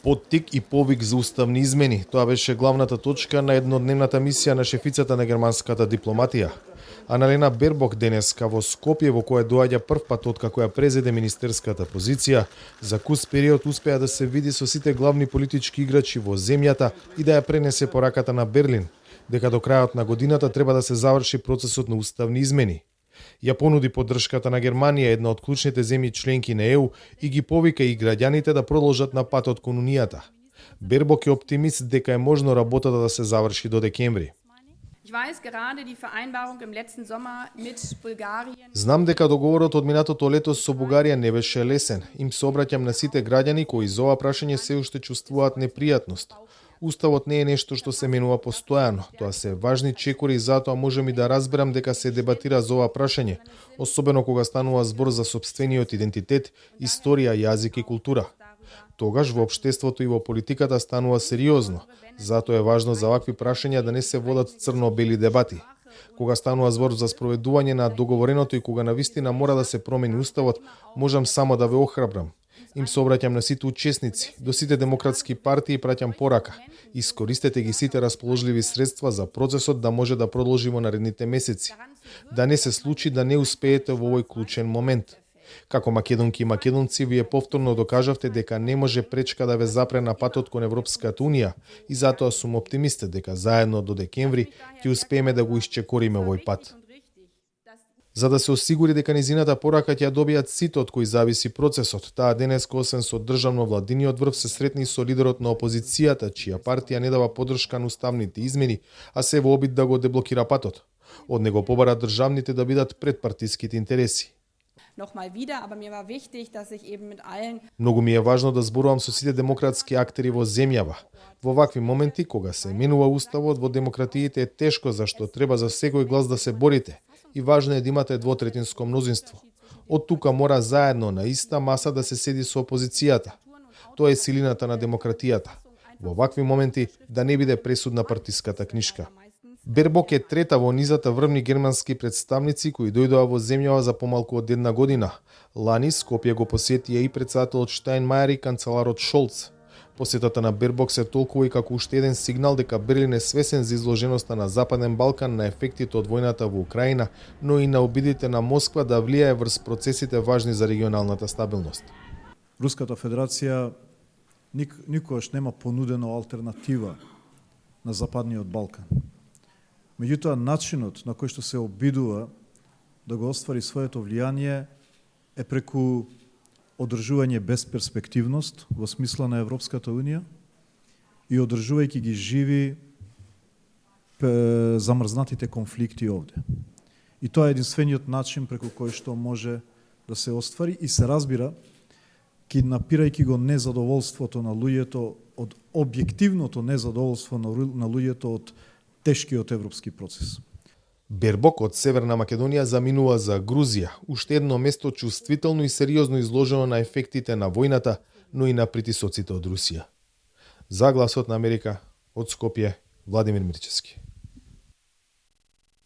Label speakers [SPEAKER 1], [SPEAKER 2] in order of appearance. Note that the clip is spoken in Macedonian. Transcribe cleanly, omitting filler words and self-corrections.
[SPEAKER 1] Поттик и повик за уставни измени. Тоа беше главната точка на еднодневната мисија на шефицата на германската дипломатија. Аналена Бербок денеска во Скопје, во која доаѓа прв пат откако ја презеде министерската позиција, за кус период успеа да се види со сите главни политички играчи во земјата и да ја пренесе пораката на Берлин, дека до крајот на годината треба да се заврши процесот на уставни измени. Ја понуди поддршката на Германија, една од клучните земји членки на ЕУ, и ги повика и граѓаните да продолжат на патот кон Унијата. Бербок е оптимист дека е можно работата да се заврши до декември. Знам дека договорот од минатото лето со Бугарија не беше лесен. Им се обраќам на сите граѓани кои за ова прашање се уште чувствуваат непријатност. Уставот не е нешто што се менува постојано. Тоа се важни чекори и затоа можем и да разберам дека се дебатира за ова прашање, особено кога станува збор за сопствениот идентитет, историја, јазик и култура. Тогаш во општеството и во политиката станува сериозно. Затоа е важно за вакви прашања да не се водат црно-бели дебати. Кога станува збор за спроведување на договореното и кога навистина мора да се промени уставот, можам само да ве охрабрам. Им се обраќам на сите учесници, до сите демократски партии праќам порака. Искористете ги сите расположливи средства за процесот да може да продолжи во наредните месеци. Да не се случи да не успеете во овој клучен момент. Како македонки и македонци, вие повторно докажавте дека не може пречка да ве запре на патот кон Европската Унија и затоа сум оптимист дека заедно до декември ќе успееме да го исчекориме овој пат. За да се осигури дека низината порака ќе ја добијат сите од кои зависи процесот, таа денеска освен со државно-владиниот врв се сретни со лидерот на опозицијата, чија партија не дава поддршка на уставните измени, а се во обид да го деблокира патот. Од него побара државните да бидат пред партиските интереси. Многу ми е важно да зборувам со сите демократски актери во земјава. Во вакви моменти, кога се менува уставот во демократиите, е тешко зашто треба за секој глас да се борите и важно е да имате двотретинско мнозинство. Од тука мора заедно на иста маса да се седи со опозицијата. Тоа е силината на демократијата. Во вакви моменти да не биде пресудна партиската книшка. Бербок е трета во низата врвни германски представници кои дојдоа во земјава за помалку од една година. Лани Скопје го посетија и претседателот Штајнмајер и канцеларот Шолц. Посетата на Бербок се толкува и како уште еден сигнал дека Берлин е свесен за изложеноста на Западен Балкан на ефектите од војната во Украина, но и на обидите на Москва да влијае врз процесите важни за регионалната стабилност.
[SPEAKER 2] Руската Федерација никогаш нема понудена алтернатива на Западниот Балкан. Меѓутоа, начинот на кој што се обидува да го оствари своето влијание е преку одржување без перспективност во смисла на Европската Унија и одржувајќи ги живи замрзнатите конфликти овде. И тоа е единствениот начин преку кој што може да се оствари и се разбира киднапирајќи го незадоволството на луѓето од објективното незадоволство на луѓето од тешкиот европски процес.
[SPEAKER 1] Бербок од Северна Македонија заминува за Грузија, уште едно место чувствително и сериозно изложено на ефектите на војната, но и на притисоците од Русија. За Гласот на Америка, од Скопје, Владимир Мирчевски.